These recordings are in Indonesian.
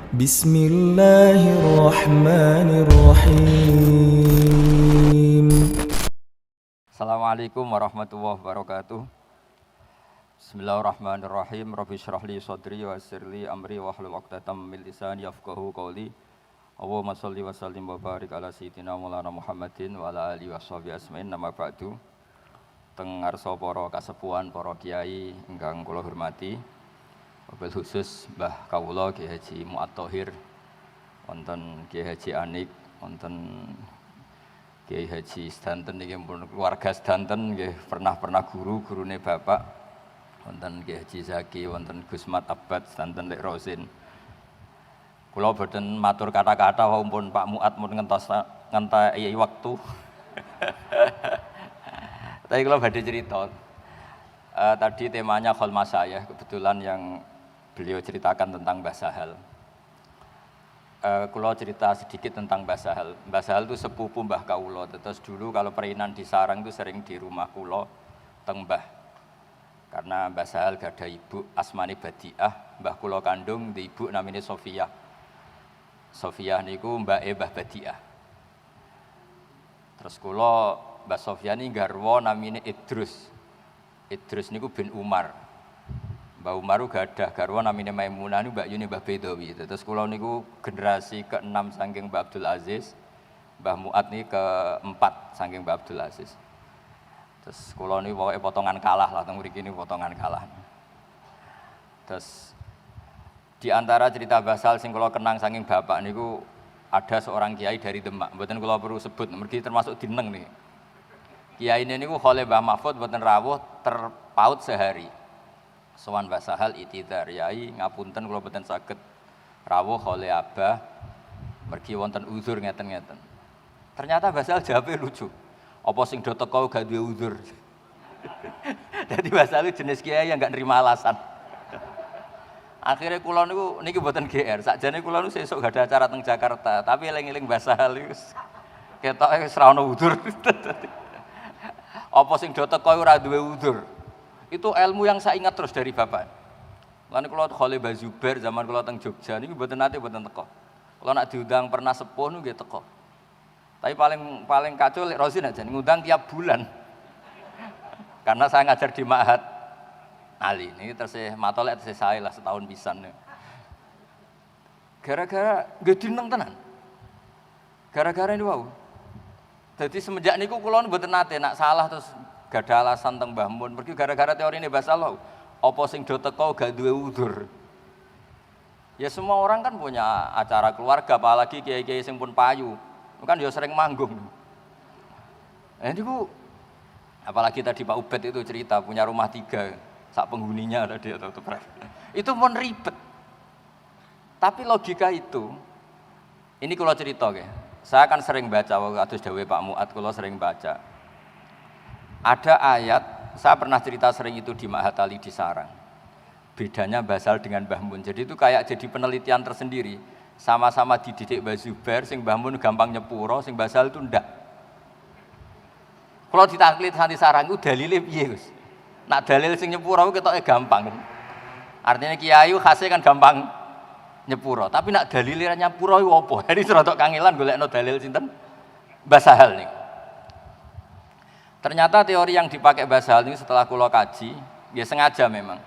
Bismillahirrahmanirrahim. Assalamualaikum warahmatullahi wabarakatuh. Bismillahirrahmanirrahim. Rabbi shrah li sadri wa yassir li amri wahlul 'uqdatam min lisani yafqahu qawli. Allahumma shalli wa sallim wa barik ala sayyidina Maulana Muhammadin wa ala alihi washabihi asmain. Nama ba'du. Teng ngarsa para kasepuhan, para kiai ingkang kula hormati. Wabil khusus Mbah kawula Kyai Haji Mu'ad Thohir, wonten Kyai Haji Anik, wonten Kyai Haji sedanten niki pun keluarga sedanten nggih pernah gurune bapak, wonten Kyai Haji Zaki, wonten Gus Mat Abad sedanten Lek Rosin. Kula boten matur kata-kata walaupun Pak Mu'ad mun ngenteni waktu. Tapi kalau badhe cerita, tadi temanya Kholma saya, kebetulan yang beliau ceritakan tentang Mbah Sahal. Kula cerita sedikit tentang Mbah Sahal. Mbah Sahal itu sepupu Mbah Kawula. Terus dulu kalau perinan di sarang itu sering di rumah kula teng Mbah. Karena Mbah Sahal gada ibu asmane Badiah, Mbah kula kandung di ibu namanya Sofiyah. Sofiyah niku mbake Mbah Badiah. Terus kula Mbah Sofiyah ini garwa namine Idrus. Idrus niku bin Umar. Mbah Umar gadah garwa namine Maimunah niku mbak Yuni Mbah Bedawi. Terus kula niku generasi ke-6 saking Mbah Abdul Aziz. Mbah Mu'ad niki ke-4 saking Mbah Abdul Aziz. Terus kula niku pokoke potongan kalah lah teng mriki niku potongan kalah. Terus di antara cerita basal sing kula kenang saking bapak niku ada seorang kiai dari Demak. Mboten kula perlu sebut, mergi termasuk dineng nih. Kiai ini niku khole Mbah Mahfud mboten rawuh terpaut sehari. Sowan Mbah Sahal itidar yai ngapunten kula mboten saged rawuh khole Abah mergi wonten uzur ngeten-ngeten. Ternyata Mbah Sahal jawabe lucu. Apa sing do teko gak duwe uzur. Jadi Mbah Sahal jenis kiai yang gak nerima alasan. Akhirnya kula niku niki mboten GR. Sakjane kula niku sesuk gak ada acara teng Jakarta, tapi eling-eling Mbah Sahal iku ketoke wis ra ono uzur. Apa sing do teko ora duwe uzur. Itu ilmu yang saya ingat terus dari bapak. Lan kula khole Mbah Zubair zaman kula teng Jogja niku mboten nate mboten teko. Kula nak diundang pernah sepuh niku nggih teko. Tapi paling kacau Lek Rosin aja ngundang tiap bulan. Karena saya ngajar di Ma'had Ali ini tersih matolek tersih saya lah setahun pisan. Gara-gara nggih dineng tenan. Gara-gara ini wau. Jadi semenjak niku kula mboten nate nak salah terus gak ada alasan teng Mbah Mun. Pergi gara-gara teori ini bahasa Allah. Apa sing do teko gak duwe uzur. Ya semua orang kan punya acara keluarga, apalagi kiai-kiai sing pun payu. Kan ya sering manggung. Niku apalagi tadi Pak Ubed itu cerita punya rumah 3, sak penghuninya ada dia atau itu pun ribet. Tapi logika itu, ini kalau cerita ya. Saya kan sering baca waktu atus dawuh Pak Mu'ad, kalau sering baca. Ada ayat, saya pernah cerita sering itu di Ma'had Ali di Sarang. Bedanya Mbah Sahal dengan Mbah Mun. Jadi itu kayak jadi penelitian tersendiri. Sama-sama dididik Mbah Zubair, sing Mbah Mun gampang nyepuro, sing Mbah Sahal itu ndak. Kalau ditaklid di Sarang itu dalile piye, Gus? Nak dalil sing nyepuro ketoke gampang. Artinya kiai khase kan gampang nyepuro, tapi nak dalile nyepuro iku apa? Jadi serodok kangelan golekno dalil sinten? Mbah Sahal niku. Ternyata teori yang dipakai Mbah Sahal ini setelah kula kaji, ya sengaja memang.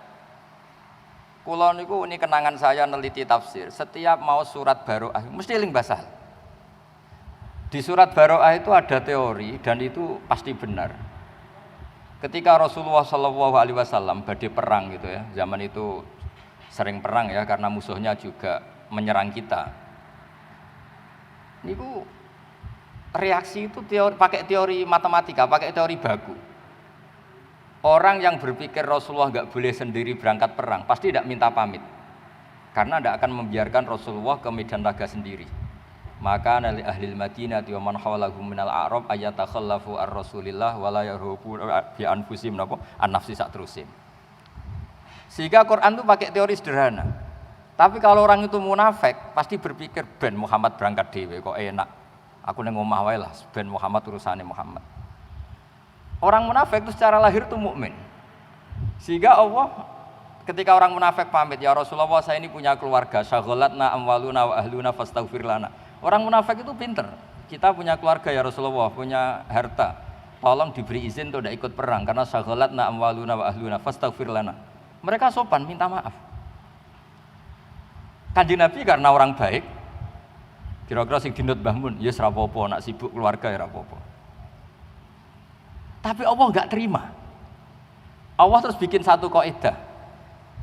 Kula niku ini kenangan saya neliti tafsir. Setiap mau surat Baroah mesti eling Mbah Sahal. Di surat Baroah itu ada teori dan itu pasti benar. Ketika Rasulullah SAW badhe perang gitu ya, zaman itu sering perang ya karena musuhnya juga menyerang kita. Niku reaksi itu pakai teori matematika, pakai teori baku. Orang yang berpikir Rasulullah nggak boleh sendiri berangkat perang, pasti tidak minta pamit. Karena tidak akan membiarkan Rasulullah ke medan laga sendiri. Maka nali ahlil Madinah wa man hawlahum minal a'rab ayatakhallafu ar-Rasulillah wa la yarhubu bi anfusihim napa an-nafsi sak terusin. Sehingga Quran itu pakai teori sederhana. Tapi kalau orang itu munafik, pasti berpikir ben Muhammad berangkat dhewe kok enak. Aku ning omah wae lah ben Muhammad urusane Muhammad. Orang munafik itu secara lahir itu mukmin. Sehingga Allah ketika orang munafik pamit, ya Rasulullah saya ini punya keluarga, syaghalatna amwaluna wa ahluna fastaghfir lana. Orang munafik itu pinter. Kita punya keluarga ya Rasulullah, punya harta. Tolong diberi izin untuk tidak ikut perang karena syaghalatna amwaluna wa ahluna fastaghfir lana. Mereka sopan minta maaf. Kanjeng Nabi karena orang baik, kira-kira sing dinut Mbah Mun, ya ora apa-apa, nak sibuk keluarga ya ora apa-apa. Tapi Allah enggak terima. Allah terus bikin satu kaidah.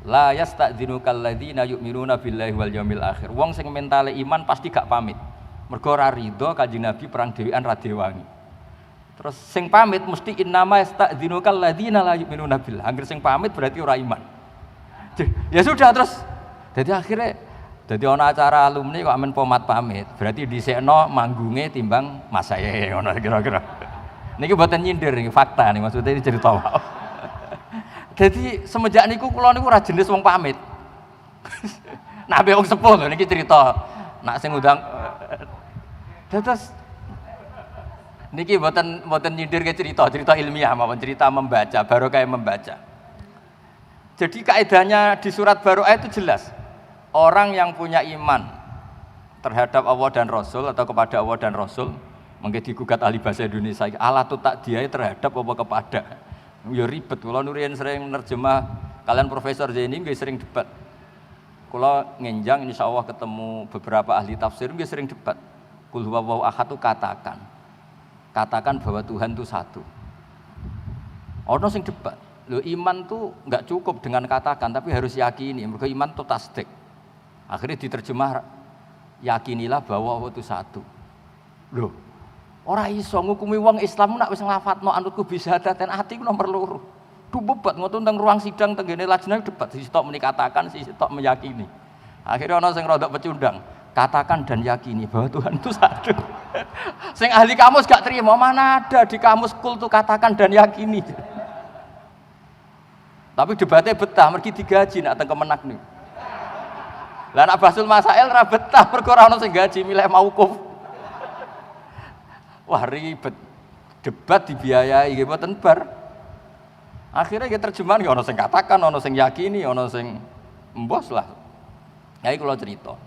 La yasta'dzinukal ladzina yu'minuna billahi wal yaumil akhir. Wong sing mentale iman pasti gak pamit. Mergo ora rido Kanjeng Nabi perang dhewean ra diwangi. Terus sing pamit mesti innama yasta'dzinukal ladzina la yu'minuna billah. Angger sing pamit berarti ora iman. Ya sudah terus. Jadi akhirnya jadi ana acara alumni kok amen pomat pamit. Berarti dhisikno manggunge timbang masae ngono kira-kira. Niki mboten nyindir niki fakta nih maksudnya ini cerita wae. Jadi semenjak niku kula niku ora jenis wong pamit. Nak be wong sepuh lho niki cerita. Nak sing undang terus niki mboten nyindir ke cerita ilmiah mawon cerita membaca baru kayak membaca. Jadi kaidahnya di surat Baroah itu jelas. Orang yang punya iman terhadap Allah dan Rasul atau kepada Allah dan Rasul, mungkin digugat ahli bahasa Indonesia, alatut tak dia terhadap apa kepada. Ya ribet, kalau nurian sering nerjemah, kalian Profesor Zaini nggih sering debat. Kalau ngenjang insya Allah ketemu beberapa ahli tafsir nggih sering debat. Qul huwallahu ahad itu katakan bahwa Tuhan itu satu. Ono sing debat. Loh, iman tuh nggak cukup dengan katakan, tapi harus yakini. Mergo iman itu tasdik. Akhirnya diterjemah yakinilah bahwa Allah itu satu. Loh, ora iso ngukumi wong Islam nak wis nglafatno anutku bisa daten ati ku nomor loro. Du bebat ngoten teng ruang sidang teng ngene lajeng debat sisi tok muni katakan sisi tok meyakini. Akhirnya ana sing rodok pecundang, katakan dan yakini bahwa Tuhan itu satu. Sing ahli kamus gak terima, mana ada di kamus kul tuh katakan dan yakini. Tapi debatnya betah, mergi digaji nak teng Kemenak nih. Lah nak Basul Masail ra betah mergo ora ono sing gaji milih mauquf. Wah ribet. Debat dibiayai nggih mboten bar. Akhirnya nggih terjemahan nggih ono sing katakan, ono sing yakini, ono sing embos lah. Ya iki kula cerita.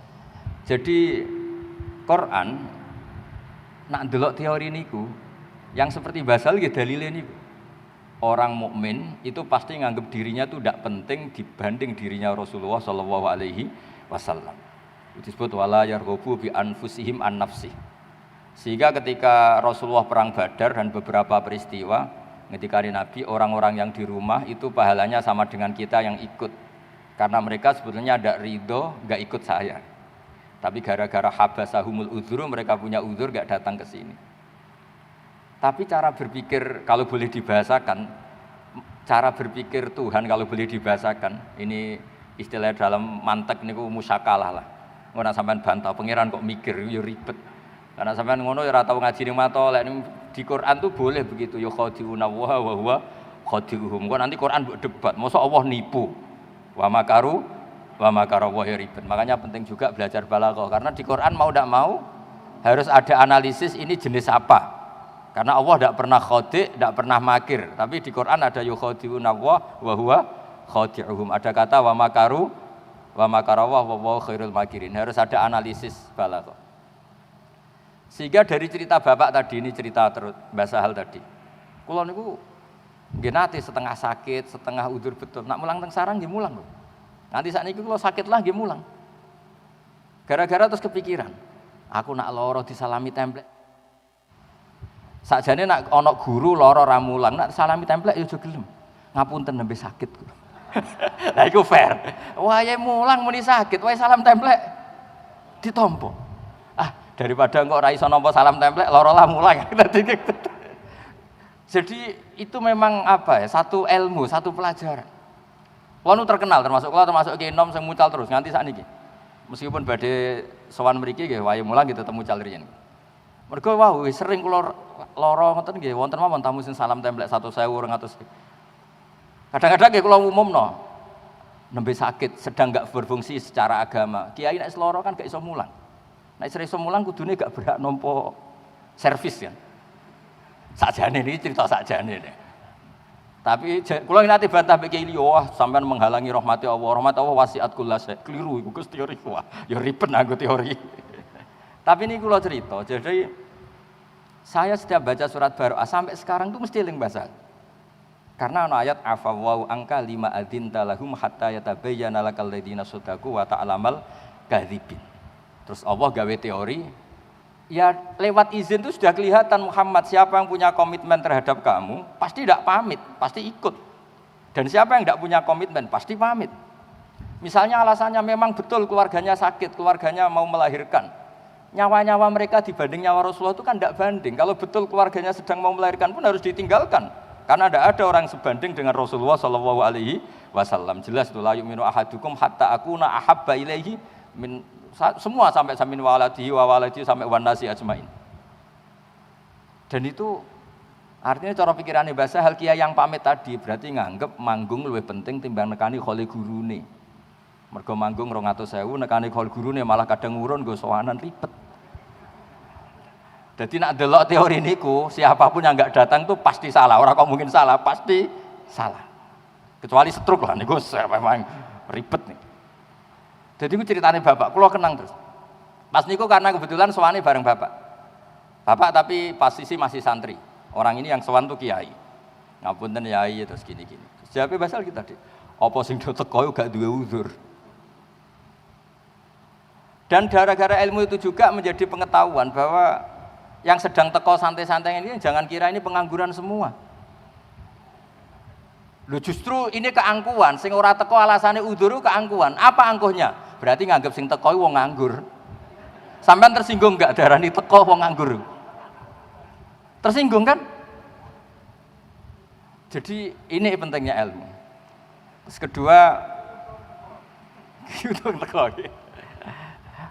Jadi Quran nak ndelok teori niku yang seperti basal nggih dalile niku. Orang mukmin itu pasti nganggap dirinya itu tidak penting dibanding dirinya Rasulullah sallallahu alaihi wasallam. Itu disebut wala yarghabu bi anfusihim an nafsi. Sehingga ketika Rasulullah perang Badar dan beberapa peristiwa ketika Nabi, orang-orang yang di rumah itu pahalanya sama dengan kita yang ikut. Karena mereka sebetulnya ada ridho enggak ikut saya. Tapi gara-gara habasahumul udzur mereka punya udzur enggak datang ke sini. Tapi cara berpikir kalau boleh dibahasakan, cara berpikir Tuhan kalau boleh dibahasakan, ini istilah dalam mantek niku musyakalah lah. Ora sampean bantah pangeran kok mikir yo ribet. Karena sampean ngono ya ora tau ngaji ning matolek di Quran tuh boleh begitu ya khadi'una wa huwa khadi'uhum. Kok nanti Quran mbok debat, mosok Allah nipu. Wa makaru wa makara wa ribet. Makanya penting juga belajar balaghah karena di Quran mau ndak mau harus ada analisis ini jenis apa. Karena Allah tidak pernah khodi', tidak pernah makir. Tapi di Quran ada yukhadi'una wa huwa khadi'uhum. Ada kata wa makaru wa makarawa wa huwa khairul makirin. Harus ada analisis balaghah. Sehingga dari cerita bapak tadi ini cerita terus Mbah Sahal tadi. Kula niku nggih nate setengah sakit, setengah udzur betul. Nak mulang teng sarang nggih mulang lho. Nanti sakniki kula sakit lah nggih mulang. Gara-gara terus kepikiran, aku nak lara disalami templek. Sakjane nak ana guru lara ra mulang, nak salami templek ya aja gelem. Ngapunten nembe sakit. Lah iku fair. Wae mulang muni sakit, wae salam templek ditampa. Ah, daripada kok ra iso nampa salam templek lara lah mulang. Jadi itu memang apa ya? Satu ilmu, satu pelajaran. Kulo nu terkenal termasuk Ki Enom sing mucal terus nganti sakniki. Meskipun badhe sowan mriki nggih wae mulang gitu temu mucal riyen. Mergo wau sering kula lara ngoten nggih wonten mawon tamu sing salam templek 1.000 200. Kadang-kadang nggih kula umumno nembe sakit sedang enggak berfungsi secara agama. Kiai nek lara kan gak iso mulang. Nek iso mulang kudune gak berhak nampa servis kan. Sakjane niki cerita sakjane nek. Tapi kula nate bantah mbek Kiai wah sampean menghalangi rahmati Allah. Rahmat Allah wasiat kullas. Keliru iku Gus teori wah. Ya ribet nganggo teori. Tapi ini kula cerita. Jadi saya setiap baca surat Baroah sampai sekarang tuh mesti eling bahasa. Karena ana ayat afawau angka lima adzinta lahum hatta yatabayyana lakal ladzina shadaku wa ta'lamal kadzibin. Terus Allah gawe teori, ya lewat izin itu sudah kelihatan Muhammad siapa yang punya komitmen terhadap kamu pasti tidak pamit, pasti ikut. Dan siapa yang tidak punya komitmen pasti pamit. Misalnya alasannya memang betul keluarganya sakit, keluarganya mau melahirkan. Nyawa-nyawa mereka dibanding nyawa Rasulullah itu kan tidak banding. Kalau betul keluarganya sedang mau melahirkan pun harus ditinggalkan. Karena tidak ada orang sebanding dengan Rasulullah SAW. Jelas tu la yu'minu ahadukum hatta akuna ahabba ilaihi min semua sampai samin waladihi wa waladihi sampai wanasi ajmain. Dan itu artinya cara pikirannya bahasa hal kiai yang pamit tadi berarti nganggep manggung lebih penting timbang nekani kholi gurune. Mergo manggung 200.000 nekani kholi gurune malah kadang ngurun nggo sowanan ribet. Jadi nak delok teori niku, siapapun yang enggak datang tuh pasti salah. Orang kok mungkin salah, pasti salah. Kecuali stroke lah niku memang ribet nih. Jadi aku ceritanya bapak, kulo kenang terus. Pas niku karena kebetulan sowane bareng bapak. Bapak tapi posisi masih santri. Orang ini yang sowan tuh kiai. Ngapunten yai terus gini-gini. Jawabnya basal kita deh. Apa sing do teko gak duwe uzur. Dan gara-gara ilmu itu juga menjadi pengetahuan bahwa yang sedang teko santai-santai ini jangan kira ini pengangguran semua. Loh justru ini keangkuhan, sing ora teko alasannya udhuru keangkuhan. Apa angkuhnya? Berarti nganggep sing teko wong nganggur. Sampean tersinggung enggak darani teko wong nganggur? Tersinggung kan? Jadi ini pentingnya ilmu. Terus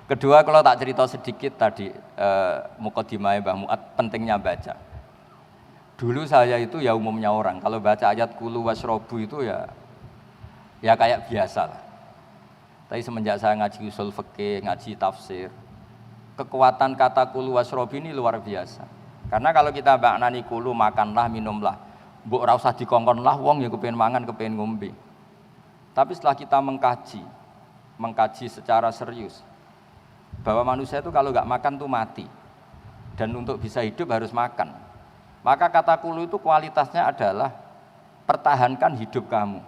kedua kalau tak cerita sedikit tadi mukadimah Mbah Muat pentingnya baca. Dulu saya itu ya umumnya orang kalau baca ayat kulu wasrobu itu ya kayak biasa lah. Tapi semenjak saya ngaji usul fikih, ngaji tafsir, kekuatan kata kulu wasrobu ini luar biasa. Karena kalau kita maknani kulu makanlah, minumlah, mbok ora usah dikongkon lah wong ya kepengin mangan, kepengin ngombe. Tapi setelah kita mengkaji secara serius bahwa manusia itu kalau nggak makan tuh mati, dan untuk bisa hidup harus makan. Maka kata kulu itu kualitasnya adalah pertahankan hidup kamu.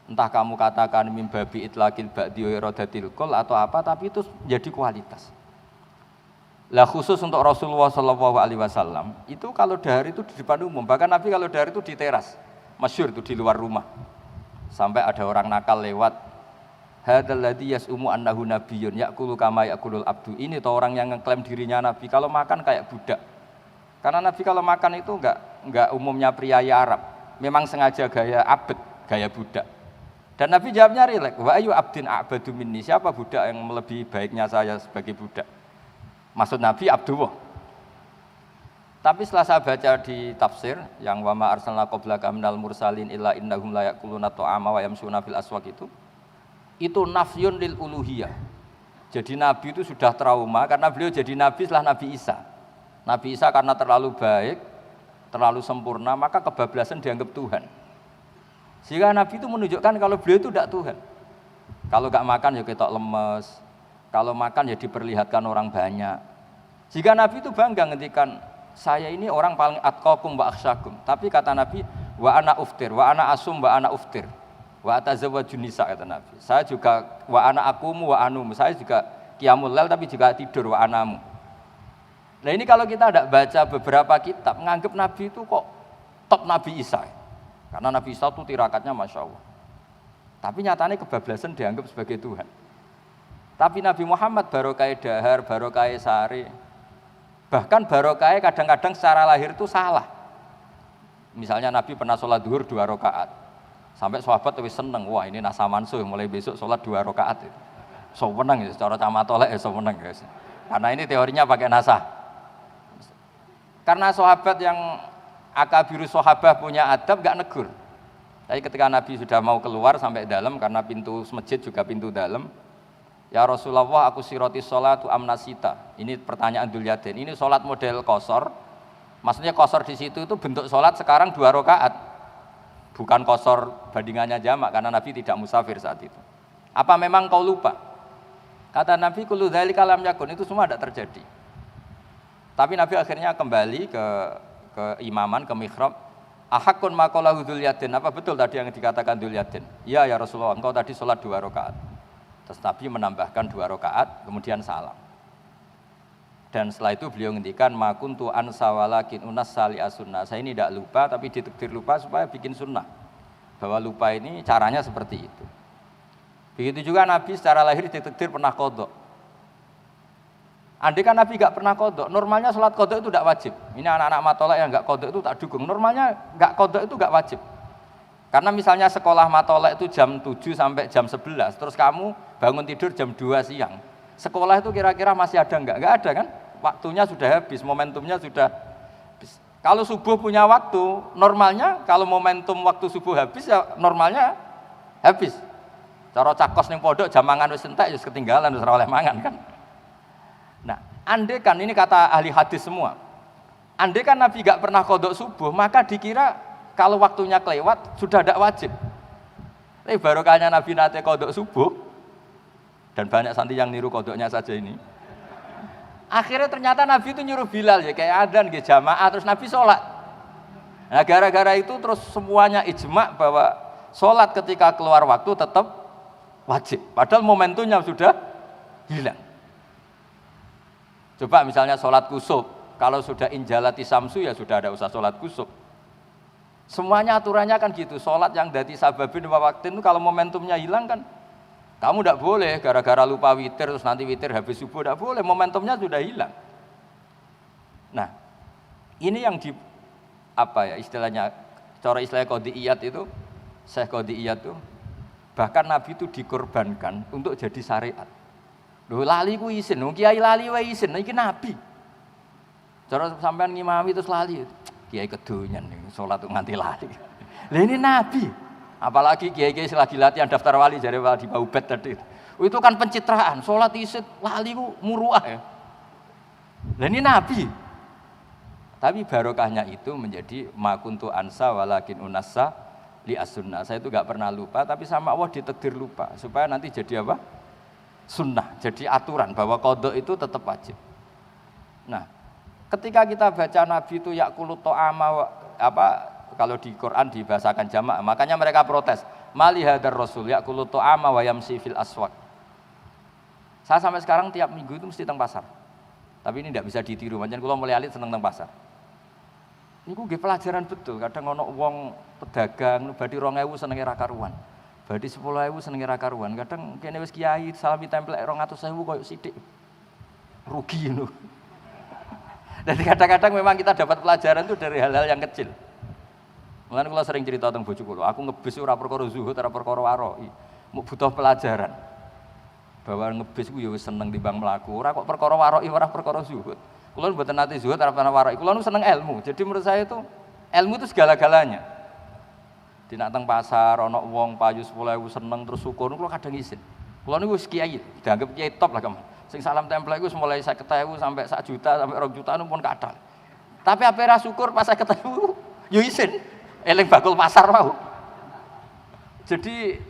Entah kamu katakan mim babi itlaqil ba'di iradatil qul atau apa, tapi itu jadi kualitas. Lah khusus untuk Rasulullah SAW itu kalau dahar itu di depan umum, bahkan Nabi kalau dahar itu di teras, masyhur itu di luar rumah. Sampai ada orang nakal lewat, hadzal ladzi yas'umu annahu nabiyyun ya'kulu kama ya'kulul abdu. Ini tuh orang yang ngeklaim dirinya nabi, kalau makan kayak budak. Karena nabi kalau makan itu enggak umumnya pria Arab. Memang sengaja gaya abd, gaya budak. Dan Nabi jawabnya rileks, wa ayu abdin a'badu minni. Siapa budak yang melebihi baiknya saya sebagai budak? Maksud Nabi Abdullah. Tapi setelah saya baca di tafsir yang wa ma arsalna qablaka minal mursalin illa innahum la ya'kuluna ta'ama wa yamshuna fil aswaq itu nafyun lil uluhiyah. Jadi Nabi itu sudah trauma karena beliau jadi Nabi setelah Nabi Isa. Nabi Isa karena terlalu baik, terlalu sempurna, maka kebablasan dianggap Tuhan. Sehingga Nabi itu menunjukkan kalau beliau itu tidak Tuhan. Kalau nggak makan ya ketok lemes, kalau makan ya diperlihatkan orang banyak. Jika Nabi itu bangga ngendikan, saya ini orang paling atqakum wa akhsyakum. Tapi kata Nabi, wa ana uftir, wa ana asum, wa ana uftir. Wa atazawwajun nisa kata Nabi. Saya juga wa ana akumu wa anum. Saya juga qiyamul lail tapi juga tidur wa anamu. Nah ini kalau kita tidak baca beberapa kitab, menganggap Nabi itu kok top Nabi Isa. Karena Nabi Isa itu tirakatnya Masya Allah. Tapi nyatanya kebablasan dianggap sebagai Tuhan. Tapi Nabi Muhammad barokah dahar, barokah sare. Bahkan barokah kadang-kadang secara lahir itu salah. Misalnya Nabi pernah sholat duhur 2 rakaat. Sampai sahabat wis seneng, wah ini nasa mansuh mulai besok sholat 2 rakaat. So menang ya, secara camatolek ya so menang guys. Karena ini teorinya pakai nasa. Karena sahabat yang akabirus sahabah punya adab gak negur. Tapi ketika Nabi sudah mau keluar sampai dalam karena pintu masjid juga pintu dalam. Ya Rasulullah aku siroti sholatu amnasita. Ini pertanyaan Dzulyaden. Ini sholat model qashar. Maksudnya qashar di situ itu bentuk sholat sekarang 2 rakaat. Bukan qasar bandingannya jamak karena Nabi tidak musafir saat itu. Apa memang kau lupa? Kata Nabi, kullu dzalika lam yakun, itu semua tidak terjadi. Tapi Nabi akhirnya kembali ke imaman, ke mihrab. Ahakun maqalahu Dzulyaden, apa betul tadi yang dikatakan Dzulyaden? Iya ya Rasulullah, engkau tadi sholat 2 rakaat. Terus Nabi menambahkan 2 rakaat, kemudian salam. Dan setelah itu beliau ngendikan ma kuntu ansa walakin unas sali as-sunnah. Saya ini tidak lupa tapi ditakdir lupa supaya bikin sunnah. Bahwa lupa ini caranya seperti itu. Begitu juga Nabi secara lahir ditakdir pernah qadha. Andai kan Nabi enggak pernah qadha, normalnya sholat qadha itu tidak wajib. Ini anak-anak matolek yang enggak qadha itu tak dukung. Normalnya enggak qadha itu enggak wajib. Karena misalnya sekolah matolek itu jam 7 sampai jam 11, terus kamu bangun tidur jam 2 siang. Sekolah itu kira-kira masih ada enggak? Enggak ada kan? Waktunya sudah habis, momentumnya sudah habis. Kalau subuh punya waktu, normalnya kalau momentum waktu subuh habis ya normalnya habis. Cara cakos ning pondok jam mangan wis entek wis ketinggalan wis ora oleh mangan kan. Nah, andai kan ini kata ahli hadis semua. Andai kan Nabi enggak pernah qadha subuh, maka dikira kalau waktunya kelewat sudah tidak wajib. Tapi barokahnya Nabi nate qadha subuh dan banyak santri yang niru qadhanya saja ini. Akhirnya ternyata Nabi itu nyuruh Bilal ya kayak adzan nggih jamaah terus Nabi sholat. Nah gara-gara itu terus semuanya ijma bahwa sholat ketika keluar waktu tetap wajib. Padahal momentumnya sudah hilang. Coba misalnya sholat kusuf, kalau sudah injalati samsu ya sudah ada usah sholat kusuf. Semuanya aturannya kan gitu. Sholat yang dati sababin waktu itu kalau momentumnya hilang kan. Kamu tidak boleh gara-gara lupa witir terus nanti witir habis subuh, tidak boleh, momentumnya sudah hilang. Nah, ini yang di apa ya istilahnya, cara istilahnya qadhiyat itu, Syekh qadhiyat itu, bahkan Nabi itu dikorbankan untuk jadi syariat. Loh lali ku isin, kiai lali wae isin, iki Nabi. Cara sampean ngimami terus lali, kiai kedonyan nih, sholat nganti lali. Lah ini Nabi. Apalagi kiai-kiai selagi latihan daftar wali jadi wali Baubet tadi. Itu kan pencitraan, sholat isit lali ku muruah ya. Dan ini Nabi. Tapi barokahnya itu menjadi ma kuntu ansa walakin unassa li as-sunnah. Saya itu enggak pernah lupa tapi sama Allah ditakdir lupa supaya nanti jadi apa? Sunnah, jadi aturan bahwa qadha itu tetap wajib. Nah, ketika kita baca Nabi itu yaqulu ta'ama apa kalau di Quran dibahasakan jamak, makanya mereka protes. Mali hadar Rasul yaqulu ta'ama wa yamsi fil aswaq. Saya sampai sekarang tiap minggu itu mesti teng pasar. Tapi ini tidak bisa ditiru, pancen kula mulai alit seneng teng pasar. Niku nggih pelajaran betul, kadang ana wong pedagang badhe 2000 senenge ra karuan. Badhe 10.000 senenge ra karuan. Kadang kene wis kiai salami templek 200.000 koyo sithik. Rugi ngono. Dan kadang-kadang memang kita dapat pelajaran itu dari hal-hal yang kecil. Mulane kula sering cerita teng bojo kula, aku ngebis ora perkara zuhud, ora perkara waroi. Mau butuh pelajaran. Bahwa ngebis ku ya wis seneng timbang mlaku, ora kok perkara waroi, ora perkara zuhud. Kula mboten nate zuhud, ora pernah waroi. Kula nu seneng ilmu. Jadi menurut saya itu ilmu itu segala-galanya. Di nak teng pasar ana wong payu 10.000 seneng terus syukur kula kadang isin. Kula niku wis kiai, dianggap kiai top lah kamu. Sing salam templek iku mulai 50.000 sampai 1 juta sampai 2 juta pun kathah. Tapi ape ra syukur pas 50.000 yo isin. Eling bakul pasar mau. Jadi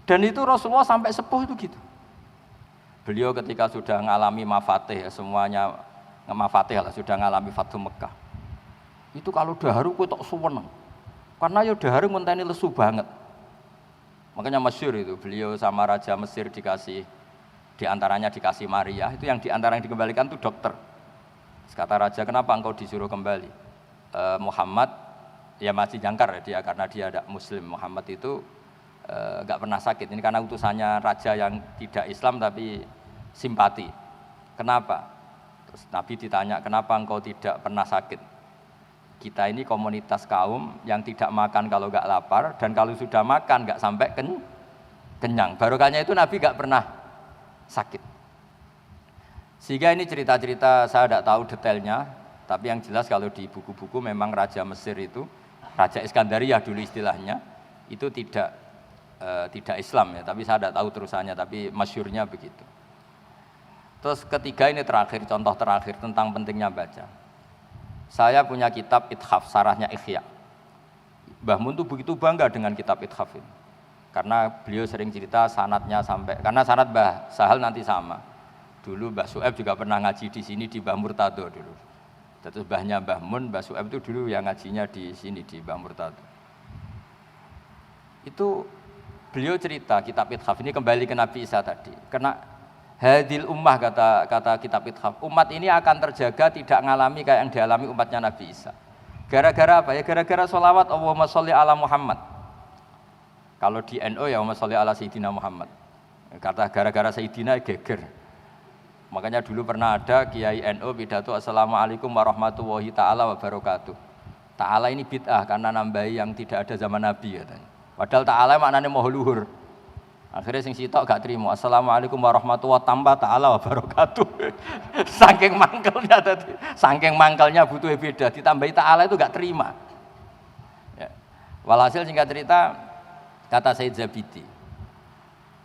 dan itu Rasulullah sampai sepuh itu gitu. Beliau ketika sudah mengalami mafatih semuanya mafatih lah sudah mengalami Fathu Mekah. Itu kalau daharu kok tok suweneng. Karena ya daharu ngenteni lesu banget. Makanya masyhur itu beliau sama raja Mesir dikasih diantaranya dikasih Maria, itu yang diantara yang dikembalikan itu dokter. Kata raja, kenapa engkau disuruh kembali? Muhammad ya masih jangkar ya dia karena dia ada Muslim. Muhammad itu enggak pernah sakit. Ini karena utusannya raja yang tidak Islam tapi simpati. Kenapa? Terus Nabi ditanya, kenapa engkau tidak pernah sakit? Kita ini komunitas kaum yang tidak makan kalau enggak lapar dan kalau sudah makan enggak sampai kenyang. Barokahnya itu Nabi enggak pernah sakit. Sehingga ini cerita-cerita saya tidak tahu detailnya, tapi yang jelas kalau di buku-buku memang Raja Mesir itu, Raja Iskandaria dulu istilahnya, itu tidak Islam ya, tapi saya tidak tahu terusannya, tapi masyhurnya begitu. Terus ketiga ini terakhir, contoh terakhir tentang pentingnya baca. Saya punya kitab Ithaf, sarahnya Ikhya. Mbah Mun tuh begitu bangga dengan kitab Ithaf ini. Karena beliau sering cerita sanadnya sampai, karena sanad Mbah Sahal nanti sama. Dulu Mbah Su'aib juga pernah ngaji di sini di Mbah Murtado dulu. Terus mbahnya Mbah Mun, Mbah Su'aib itu dulu yang ngajinya di sini di Mbah Murtado. Itu beliau cerita kitab Ithaf ini kembali ke Nabi Isa tadi. Karena hadil ummah kata kitab Ithaf, umat ini akan terjaga tidak ngalami kayak yang dialami umatnya Nabi Isa. Gara-gara apa ya? Gara-gara sholawat Allahumma sholli ala Muhammad. Kalau di NU ya Allahumma sholli ala Sayyidina Muhammad. Kata gara-gara Sayyidina geger. Makanya dulu pernah ada Kiai NU pidato Assalamualaikum warahmatullahi ta'ala wabarakatuh. Ta'ala ini bid'ah karena nambahi yang tidak ada zaman Nabi katanya. Padahal ta'ala maknanya moho luhur. Akhirnya sing sitok gak terima. Assalamualaikum warahmatullahi tambah ta'ala wabarakatuh. Saking mangkelnya tadi. Saking mangkelnya butuh beda. Ditambahi ta'ala itu gak terima. Ya. Walhasil singkat cerita kata Said Zabidi.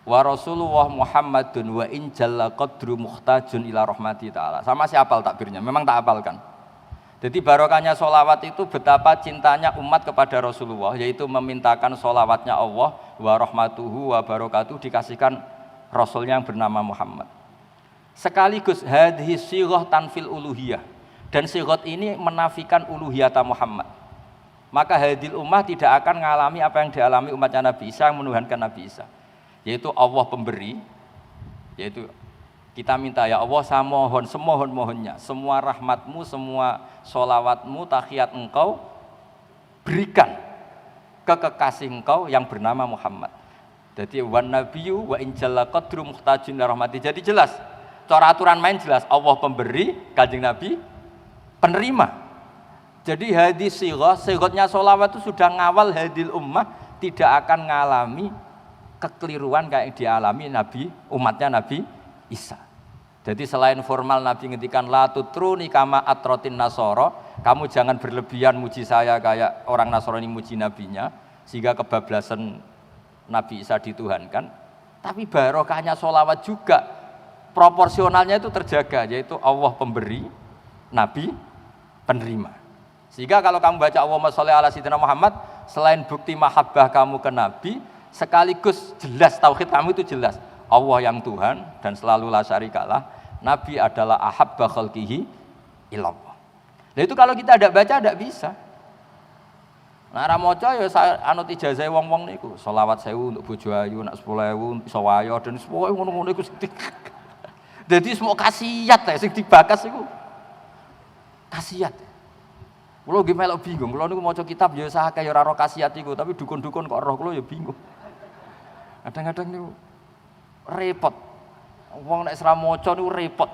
Wa Rasulullah Muhammadun wa in jalla qadru muhtajun ila rahmati ta'ala. Sama si hafal takbirnya, memang tak hafalkan. Jadi barokahnya sholawat itu betapa cintanya umat kepada Rasulullah, yaitu memintakan sholawatnya Allah wa rahmatuhu wa barakatuh dikasihkan Rasulnya yang bernama Muhammad. Sekaligus hadhi sighah tanfil uluhiyah, dan sighah ini menafikan uluhiyata Muhammad. Maka hadil ummah tidak akan mengalami apa yang dialami umatnya Nabi Isa yang menuhankan Nabi Isa, yaitu Allah pemberi, yaitu kita minta ya Allah saya mohon semohon-mohonnya semua rahmatmu, semua sholawatmu, tahiyat engkau berikan ke kekasih engkau yang bernama Muhammad. Jadi wan nabiyyu wa in jalla qadru muhtajun ila rahmati. Jadi jelas, cara aturan main jelas, Allah pemberi, Kanjeng Nabi penerima. Jadi hadis sighahnya sholawat itu sudah ngawal hadil ummah tidak akan mengalami kekeliruan kayak yang dialami Nabi, umatnya Nabi Isa. Jadi selain formal Nabi ngendikan la tutruni kama atrotin nasoro, kamu jangan berlebihan muji saya kayak orang Nasrani muji nabinya sehingga kebablasan Nabi Isa dituhankan. Tapi barokahnya sholawat juga proporsionalnya itu terjaga, yaitu Allah pemberi, Nabi penerima. Sehingga kalau kamu baca Allahumma sholli ala sayyidina Muhammad, selain bukti mahabbah kamu ke Nabi, sekaligus jelas tauhid kamu itu jelas. Allah yang Tuhan dan selalu la syarikalah, Nabi adalah ahabba khalqihi ilallah. Nah itu kalau kita tidak baca tidak bisa. Nah ramoca ya anut ijazah wong-wong niku, sholawat 1000 untuk bojo ayu, nak 10.000 iso wayo dan semua ngono-ngono iku. Jadi semua khasiat sing dibakas iku. Khasiat. Kulo nggih melok bingung, kulo niku maca kitab ya sak kaya ora ro khasiat iku, tapi dukun-dukun kok roh kulo ya bingung. Kadang-kadang niku repot. Wong nek ora maca niku repot.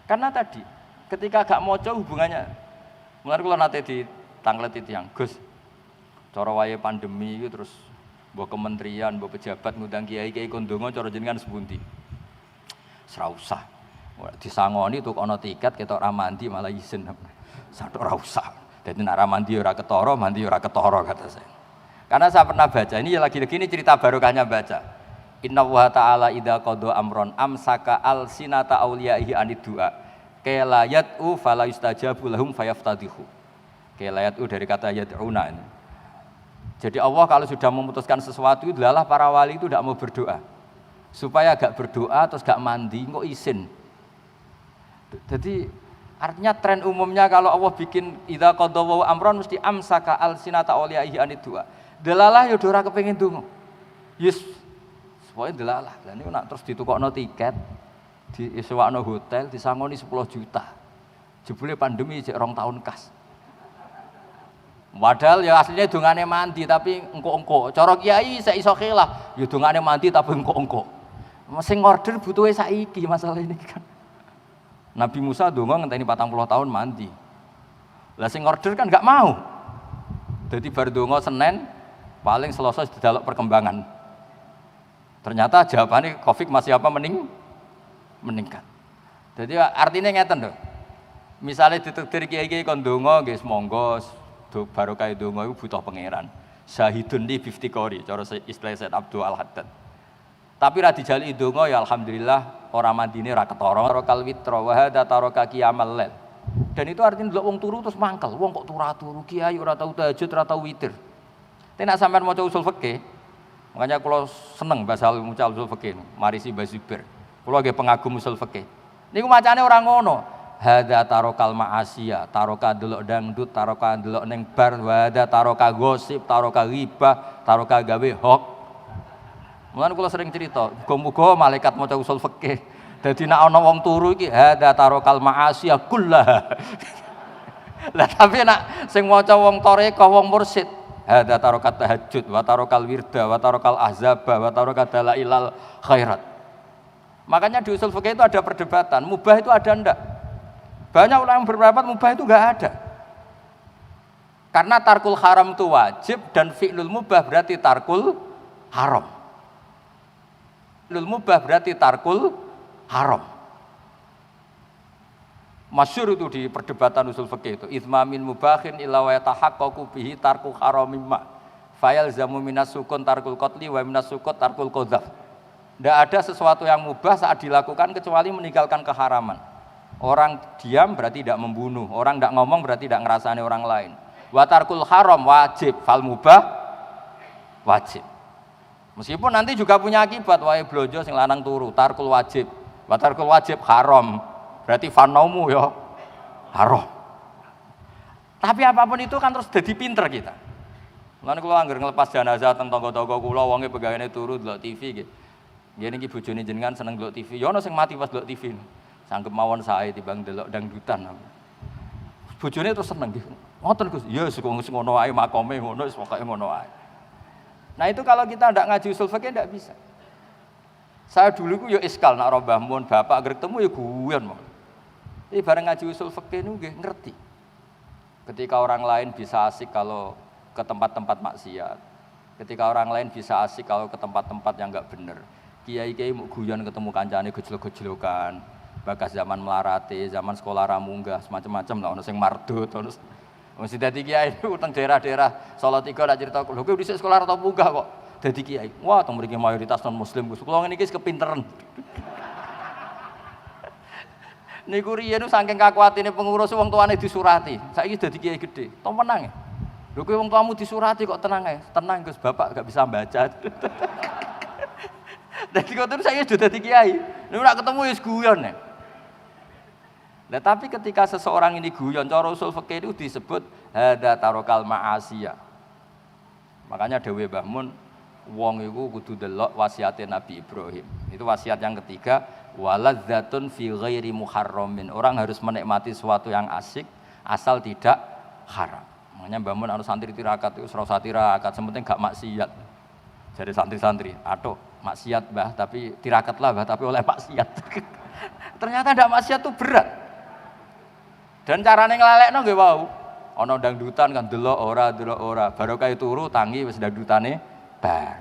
Karena tadi ketika gak maca hubungannya. Mulane kula nate ditangleti tiyang, Gus. Cara wae pandemi iki terus mbok kementerian, mbok pejabat ngundang kiai-kiai kon ndonga cara jenengan sepundi. Ora usah. Disangoni tukono tiket ketok ra mandi malah izin. Satu ora usah. Dadi nek ra mandi ora ketara, mandi ora ketara kata saya. Karena saya pernah baca, ini lagi-lagi ini cerita barokahnya baca. Inna wa ta'ala idha qadha amron amsaka al-sinata awliyaihi anid du'a kela yad'u fala yustajabu lahum fayaftadihu. Kela yad'u dari kata yad'una ini. Jadi Allah kalau sudah memutuskan sesuatu, adalah para wali itu tidak mau berdoa. Supaya gak berdoa terus gak mandi, kok izin. Jadi artinya tren umumnya kalau Allah bikin idha qadha wa amron mesti amsaka al-sinata awliyaihi anid du'a. Delalah ya ora kepengin donga. Yes, pokoke delalah. Lah niku nak terus ditukokno tiket, disewakno hotel, disangoni 10 juta. Jebule pandemi jek 2 tahun kas. Padahal ya aslinya dongane mandi tapi engko-engko. Cara kiai sak iso khilaf, ya dongane mandi tapi engko-engko. Sing order butuhe saiki masalah ini kan. Nabi Musa donga ngenteni 40 tahun mandi. Lah sing order kan enggak mau. Dadi bar donga Senin paling Selasa didelok perkembangan. Ternyata jawabannya Covid masih apa meningkat. Jadi artinya ngeten lho. Misalnya ditakdir kiai-kiai kon donga nggih monggo barokah donga iku butuh pangeran. Syahidun li bifti qori cara istilah Said Abdul Al-Haddad. Tapi ra dijali donga ya alhamdulillah ora mandine ra ketara. Tarokal witra wa hadza taraka qiyamal lail. Dan itu artinya delok wong turu terus mangkel. Wong kok turu kiai ora tau tahajud, ora tau witir. Tapi nek sampean maca usul fikih, makanya kalau seneng bahasa usul fikih, marisi Mbah Zubair. Kula nggih pengagum usul fikih. Niku macane ora ngono. Hadza tarokal ma'asiya, taroka delok dangdut, taroka delok ning bar, hadza taroka gosip, taroka ghibah, taroka gawe hok. Mulane kula sering cerita, muga-muga malaikat maca usul fikih. Dadi nek ana wong turu iki hadza tarokal ma'asiya kullaha. Lah tapi nek sing maca wong tarekah, wong mursyid, hadza tarokat tahajud, wa tarokal wirda, wa tarokal ahzaba, wa tarokat dalailal khairat. Makanya di usul fikih itu ada perdebatan, mubah itu ada ndak? Banyak orang yang berpendapat mubah itu enggak ada. Karena tarkul haram itu wajib dan fi'lul mubah berarti tarkul haram. Fi'lul mubah berarti tarkul haram. Masyhur itu di perdebatan usul fikih itu, itsmamin mubahin illa wa yatahaqqaqu bihi tarku haramim ma. Fayal zamu minas sukun tarkul qatli wa minas sukut tarkul qadzaf. Tidak ada sesuatu yang mubah saat dilakukan kecuali meninggalkan keharaman. Orang diam berarti tidak membunuh, orang tidak ngomong berarti tidak ngerasani orang lain. Wa tarkul haram wajib, fal mubah wajib. Meskipun nanti juga punya akibat, wae blojo sing lanang turu, tarkul wajib. Wa tarkul wajib haram, berarti fanaumu ya haram. Tapi apapun itu kan terus jadi pinter kita. Mulane kula anggere ngelepas jenazah teng tangga-tangga kula wonge pegawene turu delok TV nggih. Nggih niki bojone jenengan seneng delok TV. Ya ana sing mati pas delok TV. Sanggup mawon sae timbang delok dangdutan. Bojone terus seneng nggih. Ngoten Gus. Ya sing ngono wae makome ngono wis pokoke ngono wae. Nah itu kalau kita ndak ngaji usul fikih ndak bisa. Saya dulu ku ya iskal nak Mbah Mun bapak agar ketemu ya guyon mong. Ini bareng ngaji usul fikih niku nggih ngerti. Ketika orang lain bisa asik kalau ke tempat-tempat maksiat. Ketika orang lain bisa asik kalau ke tempat-tempat yang enggak bener. Kiai-kiai mau guyon ketemu kancane gejlok-gejlokan. Bagas zaman melarate, zaman sekolah ramunggah, semacam-macam lah, ono sing mardut, ono mesti dadi kiai itu teng daerah-daerah Solo 3 ada cerita lho kowe dhisik sekolah atau munggah kok dadi kiai. Wah, teng mriki mayoritas non muslim Gus. Kula ngene iki kepinteran. Niku riyen saking kakuatine pengurus wong tuane disurati. Saiki dadi kiai gede. Tom menang ya. Lho kowe wong tuamu disurati kok tenang ae. Tenang Gus, Bapak enggak bisa baca. Dadi kok terus saya sudah dadi kiai. Niku nek ketemu wis guyon ya. Nah, tapi ketika seseorang ini guyon, cara usul fikih itu disebut hadza tarokal ma'asiyah. Makanya Dewi Mbah Mun, wong iku kudu delok wasiate Nabi Ibrahim. Itu wasiat yang ketiga, waladzatun fi ghairi muharramin. Orang harus menikmati sesuatu yang asik asal tidak haram. Makanya Mbah Mun anu santri tirakat itu ora tirakat, sementing gak maksiat. Jadi santri-santri, aduh maksiat Mbah, tapi tirakatlah Mbah, tapi oleh maksiat. Ternyata ndak maksiat itu berat. Dan carane nglalekno nggih wau. Ana dangdutan kan delok ora, barokah turu tangi wis dangdutane bar.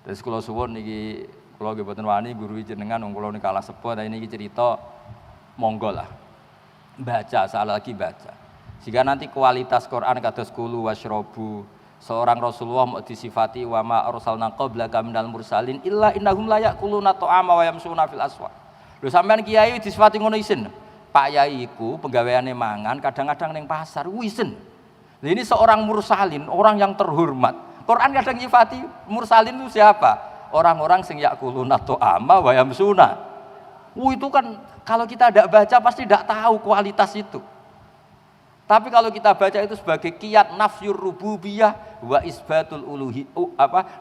Terus kula suwun niki kula nggih boten wani guru jenengan wong kula niki kalah sepuh, tapi niki cerita monggo lah. Baca, salah lagi baca. Jika nanti kualitas Quran kados kulu wasyrabu, seorang Rasulullah mau disifati wa ma arsalna qablaka minal mursalin illa innahum la yaquluna ta'ama wa yamsuna fil aswaq. Lho sampean kiai disifati ngono isin. Pak Yai iku penggaweane mangan kadang-kadang ning pasar wisen. Nah, ini seorang mursalin, orang yang terhormat. Quran kadang nyifati mursalin itu siapa? Orang-orang sing yakuluna ta'ama wa yamsuna. Itu kan kalau kita tidak baca pasti tidak tahu kualitas itu. Tapi kalau kita baca itu sebagai qiyat nafyur rububiyah wa isbatul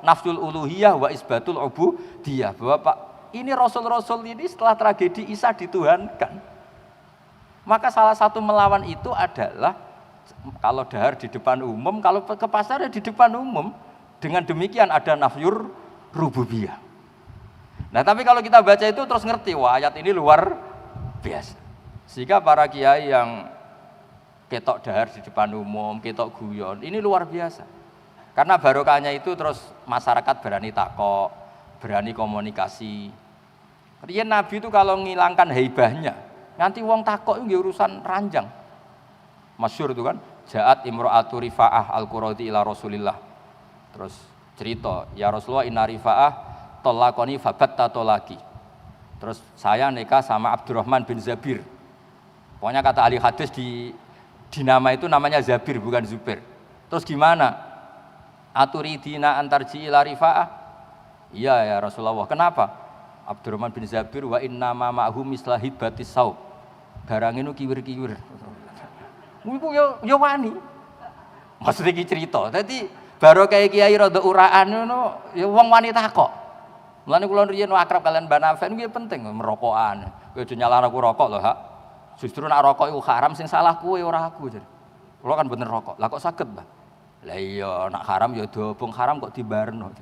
nafyul uluhiyah wa isbatul ubudiyah. Bahwa Pak, ini rasul-rasul ini setelah tragedi Isa dituhankan. Maka salah satu melawan itu adalah kalau dahar di depan umum, kalau ke pasar ya di depan umum. Dengan demikian ada nafyur rububiyah. Nah tapi kalau kita baca itu terus ngerti, wah ayat ini luar biasa. Sehingga para kiai yang ketok dahar di depan umum, ketok guyon, ini luar biasa. Karena barokahnya itu terus masyarakat berani takok, berani komunikasi. Riyen Nabi itu kalau ngilangkan haibahnya, nanti wong takok itu urusan ranjang. Masyhur itu kan, Ja'at imra'atu Rifa'ah al-Quradi ila Rasulillah. Terus cerita, ya Rasulullah inna Rifa'ah tolakoni fabatta tolaki. Terus saya nikah sama Abdurrahman bin Zabir. Pokoknya kata ahli hadis di nama itu namanya Zabir bukan Zubair. Terus gimana? Aturidina antarji ila Rifa'ah? Iya ya Rasulullah. Kenapa? Abdurrahman bin Zabir wa inna ma ma'hu mislahid batis saub. Barang itu kiwir-kiwir. Iku ya wani. Maksudnya iki cerita. Dadi baru kayak kiai rada uraan ngono ya wong wani takok. Mulane kula riyen akrab kalian Mbak Nafen kuwi penting merokokan. Kowe aja nyalahno aku rokok lho, Hak. Justru nek rokok iku haram sing salah kowe ora aku. Kula kan bener rokok. Lah kok saged, Mbah? Lah iya nek haram ya dobong haram kok dibarno.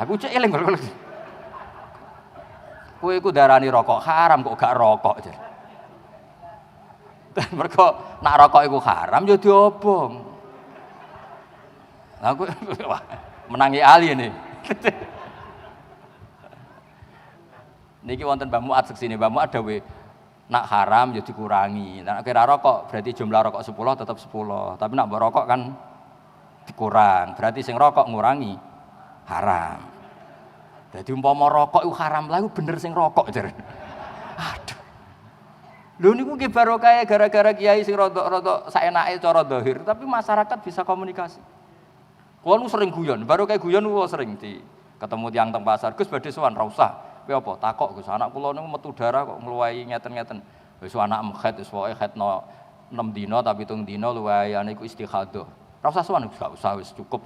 Aku cek eling kok. Kowe iku darani rokok haram kok gak rokok. Mergo nek rokok iku haram ya diobong. Lah kowe menangi ali ini. Niki wonten Mbah Muat seksine, Mbah Muat dawuh nak haram ya dikurangi. Nek kira rokok berarti jumlah rokok 10 tetap 10. Tapi nak mbok rokok kan dikurang. Berarti sing rokok ngurangi haram. Jadi umpama rokok itu haram lah, itu bener sing rokok jar. Aduh. Lho niku ki barokah gara-gara kiai sing rada saenake cara zahir, tapi masyarakat bisa komunikasi. Kulo nu sering guyon, barokah guyon kulo sering di ketemu tiyang teng pasar, Gus badhe sowan ra usah. Kowe apa? Takok Gus, anak kula niku metu darah kok ngluwahi ngeten-ngeten. Wis anak mekhet wis pokoke khetno 6 dina tapi 7 dina luwihane iku istikhadah. Ra usah sowan, gak usah wis cukup.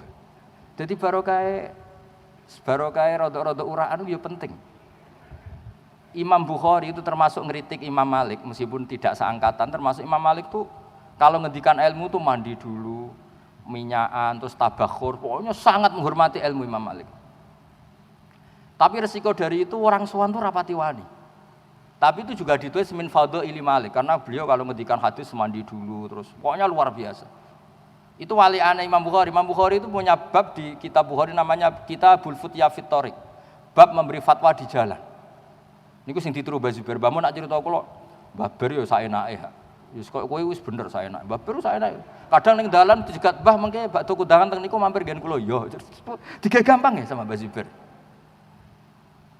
Jadi barokah rada-rada uraan itu ya penting. Imam Bukhari itu termasuk ngeritik Imam Malik meskipun tidak seangkatan, termasuk Imam Malik tuh kalau ngendikan ilmu tuh mandi dulu, minyakan, terus tabakhur, pokoknya sangat menghormati ilmu Imam Malik. Tapi resiko dari itu orang sowan tuh rapati wani. Tapi itu juga ditulis min fadhaili Malik karena beliau kalau ngendikan hadis mandi dulu terus pokoknya luar biasa. Itu wali aneh Imam Bukhari. Imam Bukhari itu punya bab di kitab Bukhari namanya Kitabul Futya fit Thariq. Bab memberi fatwa di jalan. Niku sing ditiru Mbah Zubair. Mbah nak cerita kula, Mbah Ber yo saenake. Wis koyo kowe wis bener saenake. Mbah Ber saenake. Kadang ning dalan dijegat Mbah mengke bakdo kundangan teng niku mampir nggen kula yo. Tiga gampang ya sama Mbah Zubair.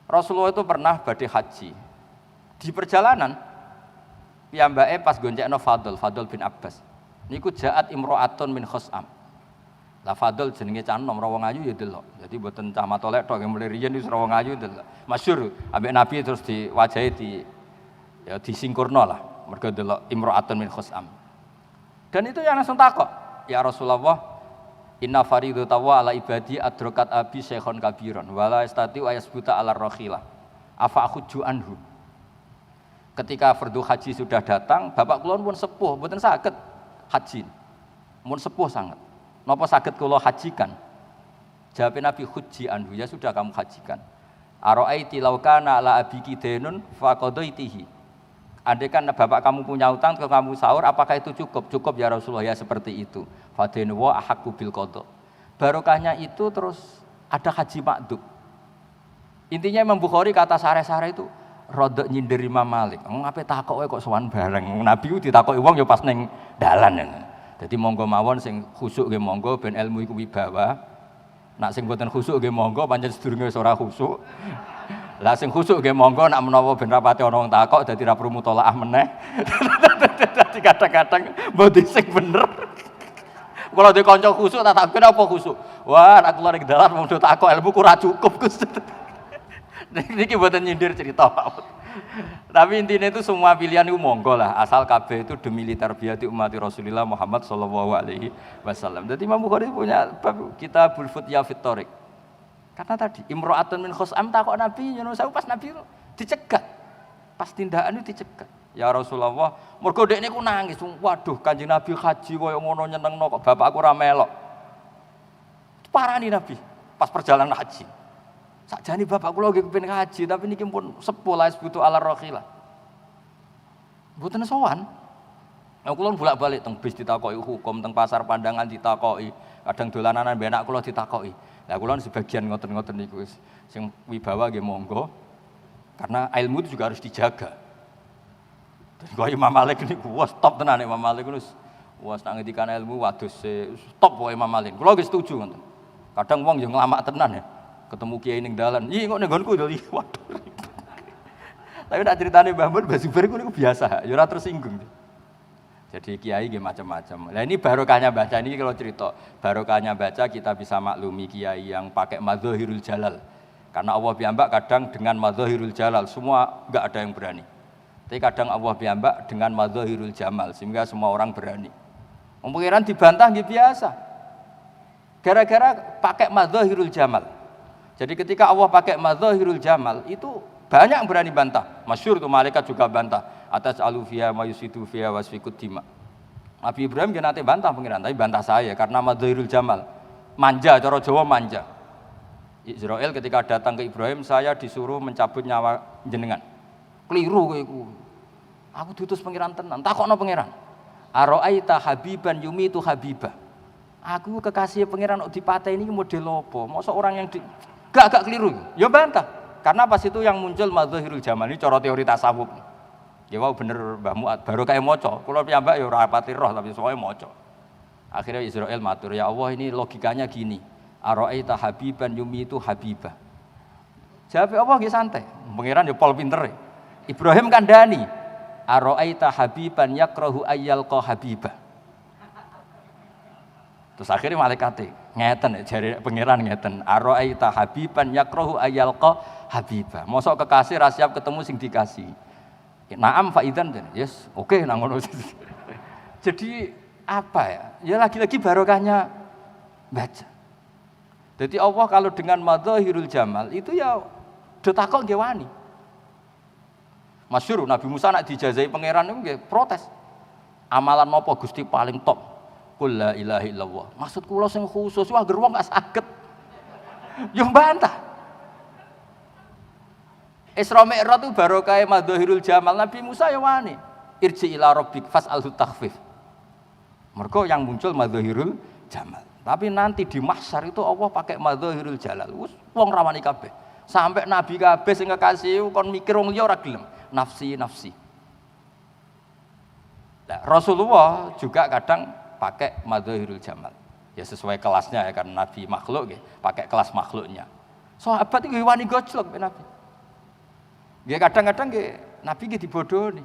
Rasulullah itu pernah badhe haji. Di perjalanan piyambake pas goncekno Fadl bin Abbas. Niku jaat imro'atun min khos'am. Lah Fadl jenenge cah nom wong ayu ya delok. Jadi mboten cah matolek tok mulai riyen wis wong ayu delok. Masyhur ambek Nabi terus diwajahi ya disingkurno lah. Mergo delok imro'atun min khos'am. Dan itu yang langsung takok, ya Rasulullah, inna faridata wa ala ibadi adrokat abi syekhon kabiron wala istati wa yasbuta ala rakhilah. Afa akhudju anhu. Ketika fardu haji sudah datang, bapak kula pun sepuh, mboten saged haji, mun sepuh sangat. Napa saged kula hajikan? Jawab Nabi huji anhu, ya sudah kamu hajikan. Ara'aiti law kana ala abiki denun faqadaitihi. Andai kan bapak kamu punya utang ke kamu sahur, apakah itu cukup? Cukup ya Rasulullah, ya seperti itu. Fadenu wa ahaqqu bil qada. Barokahnya itu terus ada haji makdub. Intinya Imam Bukhari kata sare-sare itu rodok nyindir Imam Malik. Ngapain takoke kok sowan bareng. Nabi ku ditakoki wong ya pas ning dalan. Jadi monggo mawon sing khusuk nggih monggo ben ilmu iku wibawa. Nak sing mboten khusuk nggih monggo pancen sedurunge wis ora khusuk. Lah sing khusuk nggih monggo nak menawa ben rapati ana wong takok dadi ra perlu mutolaah meneh. Dadi kadang-kadang mboten sing bener. Kalau di kanca khusuk tak takon apa khusuk? Wah, nak kula ning dalan mung takok ilmu ku ora cukup Gus. Niki mboten nyindir cerita. Tapi intinya itu semua pilihan itu monggo lah, asal kabeh itu demi litarbiyati umat Rasulullah Muhammad sallallahu alaihi wasallam. Jadi Imam Bukhari punya bab Kitabul Futya fit Thariq. Karena tadi imro'atun min khos'am takok Nabi, nyuwun sewu pas Nabi dicegat. Pas tindakan itu dicegat. Ya Rasulullah, mergo dekne ku nangis. Waduh, Kanjeng Nabi haji koyo ngono nyenengno kok bapakku ora melok. Parani Nabi pas perjalanan haji. Sakjane bapak kula nggih kepengin haji, tapi niki pun sepuh la butuh ala rakhilah. Mboten sowan. Nah, kula bolak-balik teng bis ditakoki hukum, teng pasar pandangan ditakoki, kadang dolanan mbek anak kula ditakoki. Lah kula sebagian ngoten-ngoten niku wis sing wibawa nggih monggo. Karena ilmu itu juga harus dijaga. Dan kaya Imam Malik niku wis top tenan Imam Malik niku wis nak ngendikan ilmu waduh top wae Imam Malik. Kula nggih setuju ngoten. Kadang wong yo nglamak tenan ya. Ketemu kiai ning dalan, "Ih kok ning nggonku to?" Waduh. Tapi nak critane Mbah Mun Mbah Zubair niku biasa, ya ora tersinggung. Jadi kiai nggih macam-macam. Nah ini barokahnya baca ini kalau cerita, barokahnya baca kita bisa maklumi kiai yang pakai madzahirul jalal. Karena Allah piyambak kadang dengan madzahirul jalal semua enggak ada yang berani. Tapi kadang Allah piyambak dengan madzahirul jamal sehingga semua orang berani. Pengiran dibantah nggih biasa. Gara-gara pakai madzahirul jamal. Jadi ketika Allah pakai madzahirul jamal itu banyak yang berani bantah. Masyhur tuh malaikat juga bantah. Atas alufia mayusidu fiha wasfikut dima. Nabi Ibrahim dia nanti bantah pengiran, tapi bantah saya karena madzahirul jamal. Manja, cara Jawa manja. Israel ketika datang ke Ibrahim, saya disuruh mencabut nyawa jenengan. Keliru kowe. Aku diutus pengiran tenan. Takokno pengiran. Aro'aita habiban yumitu habibah. Aku kekasih pengiran kok dipateni model apa? Masa orang yang gak keliru. Ya bantah. Karena pas itu yang muncul madzahirul jamal ini cara teori tasawuf. Ya wow bener Mbah Muat baru kayak moco. Kalau piyambak ya ora pati roh tapi soalnya moco. Akhirnya Israel matur, ya Allah ini logikanya gini. Aro'aita habiban yumitu habibah. Jawab Allah nggih santai. Pengiran ya pol pinter. Ibrahim kandhani. Aro'aita habiban yakrahu ayyalqa habibah. Terus akhirnya malaikate ngeten jare pengiran ngeten. Aro'aita habiban yakrahu ayyalqa habibah. Mosok kekasih ra siap ketemu sing dikasih. Naam faidan, yes, oke, nangono. Jadi apa ya? Ya lagi-lagi barokahnya baca. Jadi Allah kalau dengan madzahirul jamal itu ya detakok nggih wani. Masyhur Nabi Musa nak dijazai pangeran itu nggih protes. Amalan napa Gusti paling top? Qul la ilaha illallah. Maksud kula sing khusus wah ger wong gak saged. Yo bantah. Isra Mi'raj itu barokah madzahirul jamal Nabi Musa ya wani. Irji ila rabbik fas'alhu takhfif. Mergo yang muncul madzahirul jamal. Tapi nanti di mahsyar itu Allah pakai madzahirul jalal. Wis wong rawani kabeh. Sampai nabi kabeh sing kekasih kon mikir wong liya ora gelem. Nafsi. Nah, Rasulullah juga kadang pakai madzahirul jamal. Ya sesuai kelasnya ya karena nabi makhluk nggih, pakai kelas makhluknya. Sahabat iki wani gojlok nabi. Nggih kadang-kadang nggih Nabi nggih dibodohi.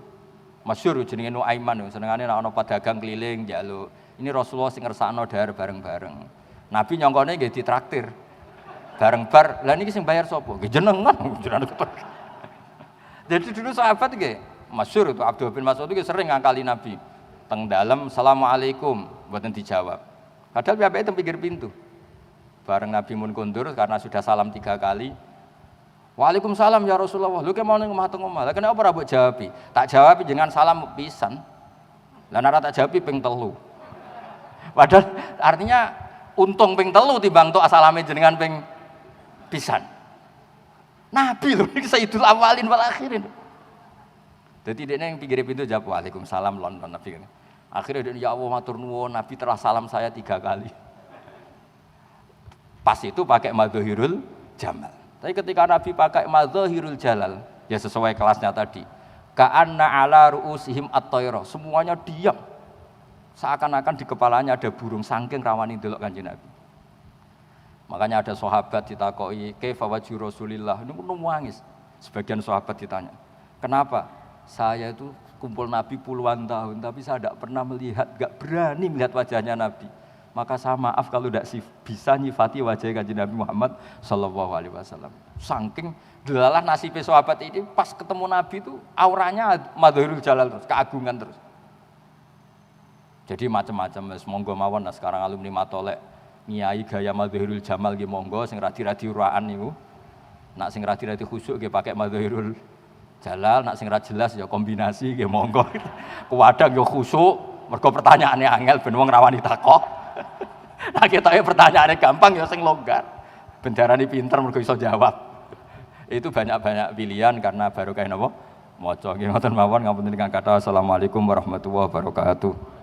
Masyhur jenenge Nuaiman senengane nek ana pedagang keliling njaluk. Ini Rasulullah sing ngersakno dahar bareng-bareng. Nabi nyongkone nggih ditraktir. Bareng bar. Lah niki sing bayar sapa? Nggih jenengan. Jadi dulu sahabat nggih masyhur itu Abdul bin Mas'ud itu sering ngakali Nabi. Teng dalem Assalamualaikum mboten dijawab. Padahal piyambake teng pinggir pintu. Bareng Nabi mun kondur karena sudah salam 3 kali. Waalaikumsalam ya Rasulullah. Lu ke mau ning omah teng omah. Lah kenapa ora mbok jawabi? Tak jawabi jenengan salam pisan. Lah nek tak jawabi ping 3. Padahal artinya untung ping 3 timbang tok salame jenengan ping pisan. Nabi lho iki sayyidul awalin wal akhirin. Dadi dekne ning pinggir pintu jawab Waalaikumsalam lon Nabi. Akhirnya dia ya Allah matur nuwun Nabi telah salam saya 3 kali. Pas itu pakai madzahirul jamal. Tapi ketika Nabi pakai madzahirul jalal, ya sesuai kelasnya tadi. Ka'anna ala ru'usihim at-tayra, semuanya diam. Seakan-akan di kepalanya ada burung saking rawani ndelok Kanjeng Nabi. Makanya ada sahabat ditakoki, "Kaifa wajhu Rasulillah?" Niku nangis. Sebagian sahabat ditanya, "Kenapa? Saya itu kumpul Nabi puluhan tahun, tapi saya tidak pernah melihat, enggak berani melihat wajahnya Nabi." Maka saya maaf kalau tidak bisa nyifati wajah Kanjeng Nabi Muhammad sallallahu alaihi wasallam. Saking delalah nasibnya sahabat ini pas ketemu Nabi itu auranya madzahirul jalal terus, keagungan terus. Jadi macam-macam monggo mawon nah sekarang alumni Matolek ngiyai gaya madzahirul jamal nggih monggo sing radi-radi uraan niku. Nak sing radi-radi khusyuk nggih pakai madzahirul jalal, nak sing ra jelas ya kombinasi nggih monggo. Kuwadang ya khusyuk mergo pertanyaane angel ben wong rawani takok. Nah kita pertanyaannya gampang ya sing longgar. Bendarane pinter mergo iso jawab. Itu banyak-banyak pilihan karena barokah napa? Maca nggih ngoten mawon ngapunten ingkang kathah. Assalamualaikum warahmatullahi wabarakatuh.